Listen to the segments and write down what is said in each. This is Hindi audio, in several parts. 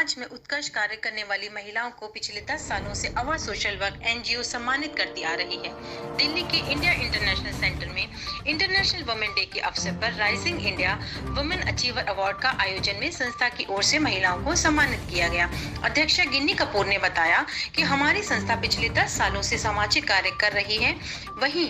समाज में उत्कृष्ट कार्य करने वाली महिलाओं को पिछले 10 सालों से अवर सोशल वर्क एनजीओ सम्मानित करती आ रही है। दिल्ली के इंडिया इंटरनेशनल सेंटर में इंटरनेशनल वुमेन डे के अवसर पर rising India women achiever award का आयोजन में संस्था की ओर से महिलाओं को सम्मानित किया गया। अध्यक्षा गिन्नी कपूर ने बताया कि हमारी संस्था पिछले 10 सालों से सामाजिक कार्य कर रही है। वहीं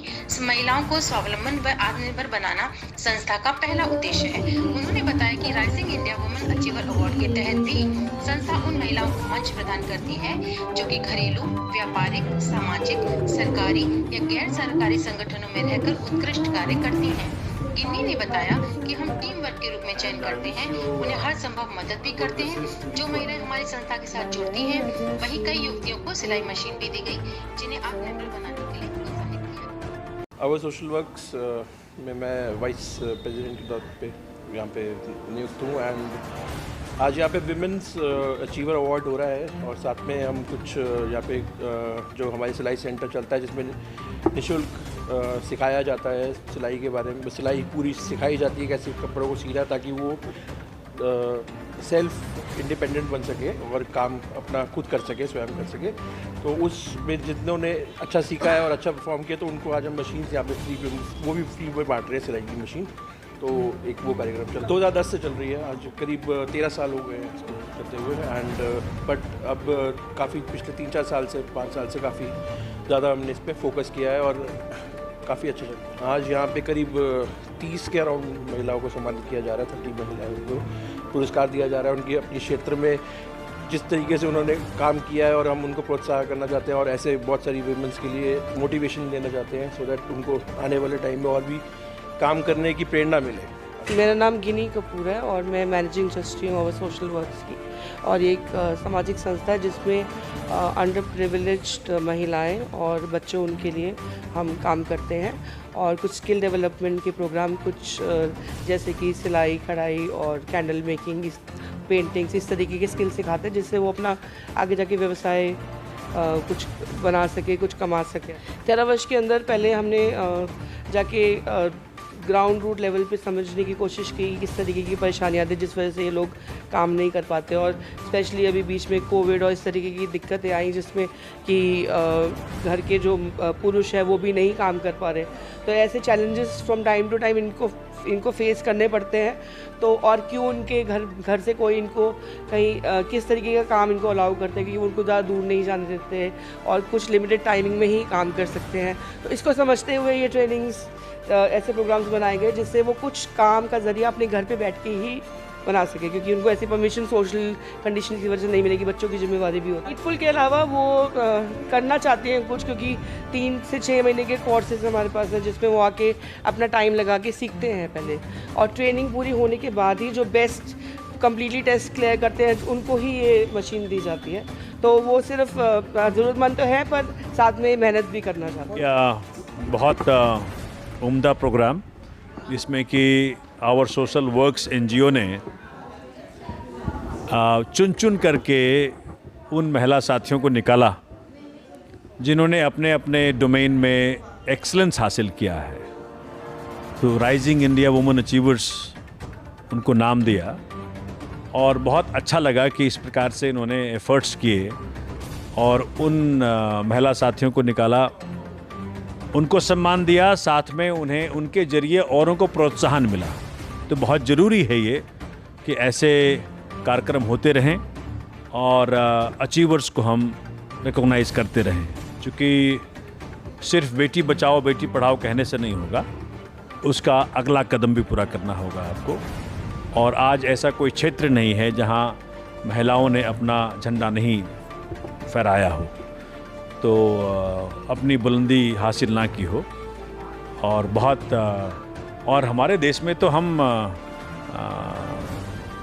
महिलाओं को स्वावलंबन व आत्मनिर्भर बनाना संस्था का पहला उद्देश्य है। उन्होंने बताया कि rising India women achiever award के तहत भी संस्था उन महिलाओं को मंच प्रदान करती है जो कि घरेलू, व्यापारिक, सामाजिक, सरकारी या गैर सरकारी संगठनों में रहकर उत्कृष्ट कार्य करती हैं। गिन्नी ने बताया कि हम टीम वर्क के रूप में चयन करते हैं, उन्हें हर संभव मदद भी करते हैं। जो महिलाएं हमारी संस्था के साथ जुड़ती हैं, वहीं कई युवतियों को सिलाई मशीन भी दी गई, जिन्हें आत्मनिर्भर बनाने के लिए प्रोत्साहित किया। अवर सोशल वर्क्स में मैं वाइस प्रेसिडेंट के तौर पे यहाँ पे नियुक्त हूँ एंड आज यहाँ पे विमेंस अचीवर अवार्ड हो रहा है और साथ में हम कुछ यहाँ पे जो हमारे सिलाई सेंटर चलता है जिसमें निःशुल्क सिखाया जाता है सिलाई के बारे में। सिलाई पूरी सिखाई जाती है कैसे कपड़ों को सीना ताकि वो सेल्फ इंडिपेंडेंट बन सके और काम अपना खुद कर सके, स्वयं कर सके। तो उसमें जितनों ने अच्छा सीखा है और अच्छा परफॉर्म किया तो उनको आज हम मशीन यहाँ पे वो भी फ्री में बांट रहे हैं सिलाई की मशीन। तो एक वो कार्यक्रम चल 2010 से चल रही है, आज करीब 13 साल हो गए हैं इसको करते हुए एंड बट अब काफ़ी पिछले 3-4 साल से 5 साल से काफ़ी ज़्यादा हमने इस पर फोकस किया है और काफ़ी अच्छा चल रहा है। आज यहाँ पे करीब 30 के अराउंड महिलाओं को सम्मानित किया जा रहा है, 30 महिलाओं को पुरस्कार दिया जा रहा है उनकी अपने क्षेत्र में जिस तरीके से उन्होंने काम किया है और हम उनको प्रोत्साहन करना चाहते हैं और ऐसे बहुत सारी वुमेन्स के लिए मोटिवेशन देना चाहते हैं सो दैट उनको आने वाले टाइम में और भी काम करने की प्रेरणा मिले। मेरा नाम गिनी कपूर है और मैं मैनेजिंग ट्रस्टी हूँ अवर सोशल वर्क्स की और एक सामाजिक संस्था है जिसमें अंडर प्रिविलेज्ड महिलाएं और बच्चों उनके लिए हम काम करते हैं और कुछ स्किल डेवलपमेंट के प्रोग्राम कुछ जैसे कि सिलाई, कढ़ाई और कैंडल मेकिंग, पेंटिंग्स, इस तरीके के स्किल सिखाते हैं जिससे वो अपना आगे जाके व्यवसाय कुछ बना सके, कुछ कमा सके। 13 वर्ष के अंदर पहले हमने जाके ग्राउंड रूट लेवल पे समझने की कोशिश की किस तरीके की परेशानियाँ थी जिस वजह से ये लोग काम नहीं कर पाते और स्पेशली अभी बीच में कोविड और इस तरीके की दिक्कतें आई जिसमें कि घर के जो पुरुष है वो भी नहीं काम कर पा रहे। तो ऐसे challenges from time to time इनको फेस करने पड़ते हैं। तो और क्यों उनके घर से कोई इनको कहीं किस तरीके का काम इनको अलाउ करते हैं कि उनको ज़्यादा दूर नहीं जाने देते और कुछ लिमिटेड टाइमिंग में ही काम कर सकते हैं। तो इसको समझते हुए ये ट्रेनिंग्स ऐसे प्रोग्राम्स बनाए गए जिससे वो कुछ काम का ज़रिया अपने घर पे बैठ के ही बना सके क्योंकि उनको ऐसी परमिशन सोशल कंडीशन की वजह से नहीं मिलेगी, बच्चों की जिम्मेवारी भी होती है। ईटफुल के अलावा वो करना चाहते हैं कुछ क्योंकि 3 से 6 महीने के कोर्सेज हमारे पास है जिसमें वो आके अपना टाइम लगा के सीखते हैं पहले और ट्रेनिंग पूरी होने के बाद ही जो बेस्ट कम्प्लीटली टेस्ट क्लियर करते हैं उनको ही ये मशीन दी जाती है। तो वो सिर्फ ज़रूरतमंद तो है पर साथ में मेहनत भी करना चाहते हैं। बहुत उम्दा प्रोग्राम जिसमें कि आवर सोशल वर्क्स एनजीओ ने चुन करके उन महिला साथियों को निकाला जिन्होंने अपने अपने डोमेन में एक्सीलेंस हासिल किया है। तो राइजिंग इंडिया वुमेन अचीवर्स उनको नाम दिया और बहुत अच्छा लगा कि इस प्रकार से इन्होंने एफर्ट्स किए और उन महिला साथियों को निकाला, उनको सम्मान दिया, साथ में उन्हें उनके जरिए औरों को प्रोत्साहन मिला। तो बहुत ज़रूरी है ये कि ऐसे कार्यक्रम होते रहें और अचीवर्स को हम रिकॉग्नाइज़ करते रहें क्योंकि सिर्फ बेटी बचाओ बेटी पढ़ाओ कहने से नहीं होगा, उसका अगला कदम भी पूरा करना होगा आपको। और आज ऐसा कोई क्षेत्र नहीं है जहां महिलाओं ने अपना झंडा नहीं फहराया हो, तो अपनी बुलंदी हासिल ना की हो। और बहुत और हमारे देश में तो हम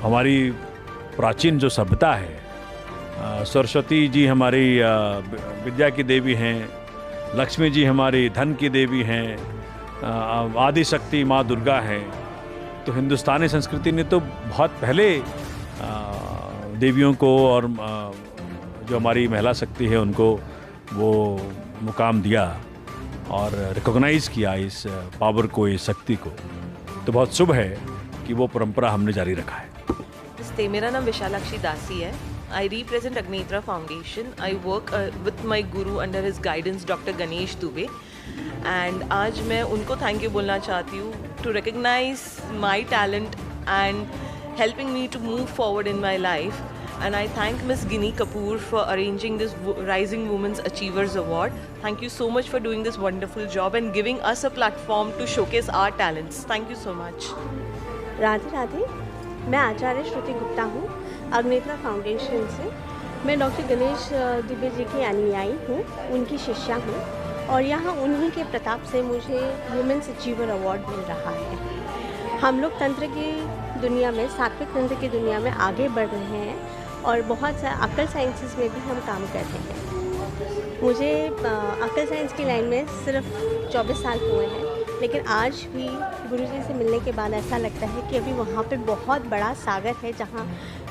हमारी प्राचीन जो सभ्यता है, सरस्वती जी हमारी विद्या की देवी हैं, लक्ष्मी जी हमारी धन की देवी हैं, आदि शक्ति माँ दुर्गा है। तो हिंदुस्तानी संस्कृति ने तो बहुत पहले देवियों को और जो हमारी महिला शक्ति है उनको वो मुकाम दिया और रिकॉग्नाइज़ किया इस पावर को, इस शक्ति को। तो बहुत शुभ है कि वो परंपरा हमने जारी रखा है। नमस्ते, मेरा नाम विशालाक्षी दासी है I represent Agnetra Foundation. I work with my guru under his guidance, Dr. Ganesh Dubey. And आज मैं उनको थैंक यू बोलना चाहती हूँ to recognize my talent and helping me to move forward in my life. And I thank Miss Ginny Kapoor for arranging this Rising Women's Achievers Award. Thank you so much for doing this wonderful job and giving us a platform to showcase our talents. Thank you so much. Radhe Radhe, मैं आचार्य श्रुति गुप्ता हूँ अग्नेत्रा फाउंडेशन से। मैं डॉक्टर गणेश दुबे जी की अनुयायी हूँ, उनकी शिष्या हूँ और यहाँ उन्हीं के प्रताप से मुझे वुमेन्स अचीवर अवार्ड मिल रहा है। हम लोग तंत्र की दुनिया में, सात्विक तंत्र की दुनिया में आगे बढ़ रहे हैं और बहुत सारे अक्ल साइंसेस में भी हम काम कर रहे हैं। मुझे अक्ल साइंस की लाइन में सिर्फ 24 साल हुए हैं, लेकिन आज भी गुरुजी से मिलने के बाद ऐसा लगता है कि अभी वहाँ पे बहुत बड़ा सागर है जहाँ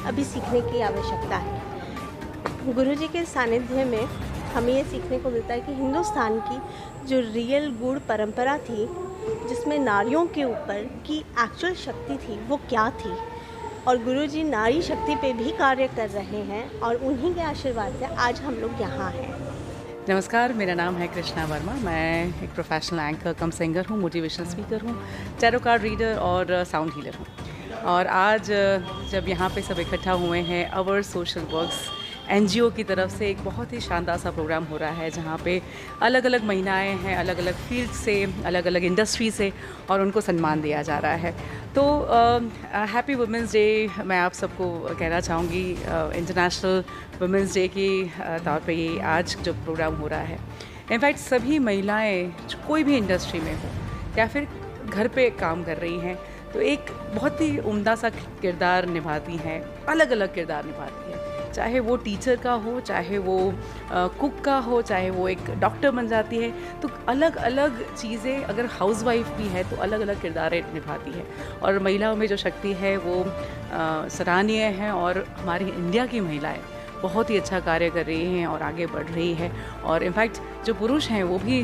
अभी सीखने की आवश्यकता है। गुरुजी के सानिध्य में हमें ये सीखने को मिलता है कि हिंदुस्तान की जो रियल गुड़ परंपरा थी, जिसमें नारियों के ऊपर की एक्चुअल शक्ति थी, वो क्या थी, और गुरुजी नारी शक्ति पे भी कार्य कर रहे हैं और उन्हीं के आशीर्वाद से आज हम लोग यहाँ हैं। नमस्कार, मेरा नाम है कृष्णा वर्मा। मैं एक प्रोफेशनल एंकर कम सिंगर हूँ, मोटिवेशनल स्पीकर हूँ, टैरो कार्ड रीडर और साउंड हीलर हूँ। और आज जब यहाँ पे सब इकट्ठा हुए हैं, आवर सोशल वर्क्स NGO की तरफ से एक बहुत ही शानदार सा प्रोग्राम हो रहा है जहाँ पे अलग अलग महिलाएं हैं, अलग अलग फील्ड से, अलग अलग इंडस्ट्री से, और उनको सम्मान दिया जा रहा है। तो हैप्पी वुमेंस डे मैं आप सबको कहना चाहूँगी। इंटरनेशनल वुमेंस डे की तौर पे ये आज जो प्रोग्राम हो रहा है, इनफैक्ट सभी महिलाएं कोई भी इंडस्ट्री में हो या फिर घर पे काम कर रही हैं, तो एक बहुत ही उम्दा सा किरदार निभाती हैं, अलग अलग किरदार निभाती हैं। चाहे वो टीचर का हो, चाहे वो कुक का हो, चाहे वो एक डॉक्टर बन जाती है, तो अलग अलग चीज़ें, अगर हाउसवाइफ भी है तो अलग अलग किरदार निभाती है। और महिलाओं में जो शक्ति है वो सराहनीय है और हमारी इंडिया की महिलाएं बहुत ही अच्छा कार्य कर रही हैं और आगे बढ़ रही है। और इनफैक्ट जो पुरुष हैं वो भी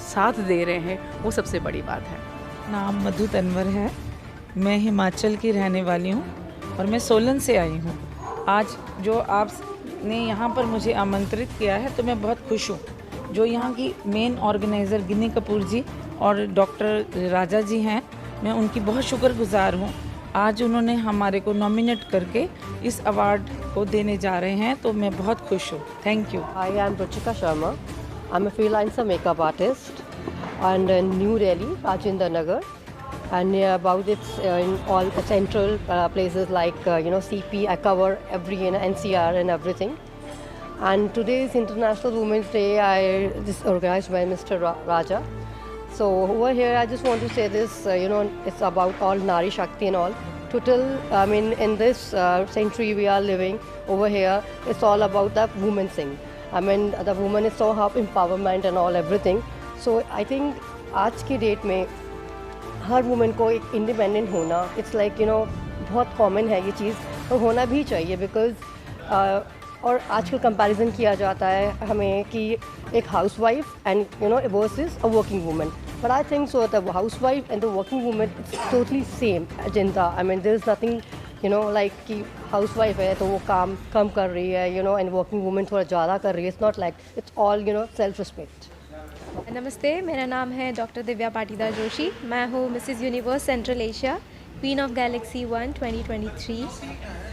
साथ दे रहे हैं, वो सबसे बड़ी बात है। नाम मधु तनवर है, मैं हिमाचल की रहने वाली हूँ और मैं सोलन से आई हूँ। आज जो आपने यहाँ पर मुझे आमंत्रित किया है तो मैं बहुत खुश हूँ। जो यहाँ की मेन ऑर्गेनाइज़र गिनी कपूर जी और डॉक्टर राजा जी हैं, मैं उनकी बहुत शुक्रगुजार हूँ। आज उन्होंने हमारे को नॉमिनेट करके इस अवार्ड को देने जा रहे हैं, तो मैं बहुत खुश हूँ। Thank you. I am Ruchika Sharma. I'm a freelancer makeup artist and in New Delhi, Rajendra Nagar. And about it's in all central places like CP. I cover every NCR and everything. And today is International Women's Day. This is organized by Mr. Raja. So over here, I just want to say this. It's about all Nari Shakti and all. Total, I mean, in this century we are living over here, it's all about the women thing. I mean, the woman is so empowerment and all everything. So I think आज की डेट में हर वुमेन को एक इंडिपेंडेंट होना, इट्स लाइक बहुत कॉमन है ये चीज़, और होना भी चाहिए बिकॉज और आजकल कंपैरिजन किया जाता है हमें कि एक housewife and versus a working women, but I think so the housewife and the working women it's totally same agenda. I mean there is nothing like कि हाउसवाइफ है तो वो काम कम कर रही है एंड वर्किंग वुमेन थोड़ा ज़्यादा कर रही है। It's not like, it's all self respect. नमस्ते, मेरा नाम है डॉक्टर दिव्या पाटीदार जोशी। मैं हूँ Mrs universe central Asia, queen of galaxy 1 2023,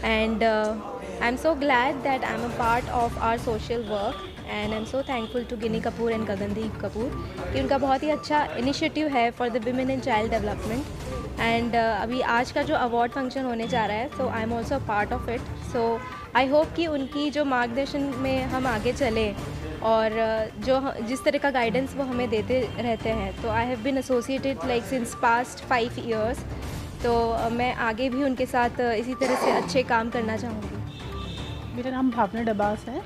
and I am so glad that I am a part of our social work and I am so thankful to Gini Kapoor and Gagandeep Kapoor कि उनका बहुत ही अच्छा इनिशिएटिव है for the women and child development. And अभी आज का जो अवार्ड फंक्शन होने जा रहा है, so I am also part of it. So I hope कि उनकी जो मार्गदर्शन में हम आगे चलें और जो जिस तरह का गाइडेंस वो हमें देते रहते हैं, तो I have been associated like since past 5 years, तो मैं आगे भी उनके साथ इसी तरह से अच्छे काम करना चाहूँगी। मेरा नाम भावना डबास है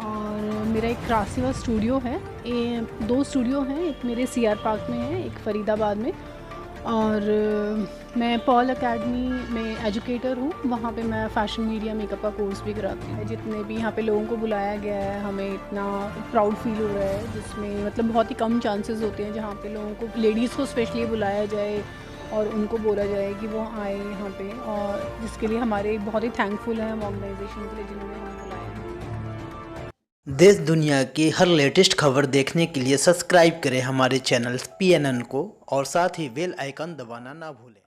और मेरा एक क्रासिवा स्टूडियो है। 2 स्टूडियो हैं, एक मेरे CR पार्क में है, एक फरीदाबाद में, और मैं पॉल एकेडमी में एजुकेटर हूँ। वहाँ पे मैं फ़ैशन मीडिया मेकअप का कोर्स भी कराती हूँ। जितने भी यहाँ पे लोगों को बुलाया गया है, हमें इतना प्राउड फील हो रहा है, जिसमें मतलब बहुत ही कम चांसेस होते हैं जहाँ पे लोगों को, लेडीज़ को स्पेशली बुलाया जाए और उनको बोला जाए कि वो आए यहाँ पे, और जिसके लिए हमारे बहुत ही थैंकफुल हैं हम ऑर्गेनाइजेशन के लिए जिन्होंने हमें बुलाया है। देश दुनिया की हर लेटेस्ट खबर देखने के लिए सब्सक्राइब करें हमारे चैनल PNN को और साथ ही बेल आइकन दबाना ना भूलें।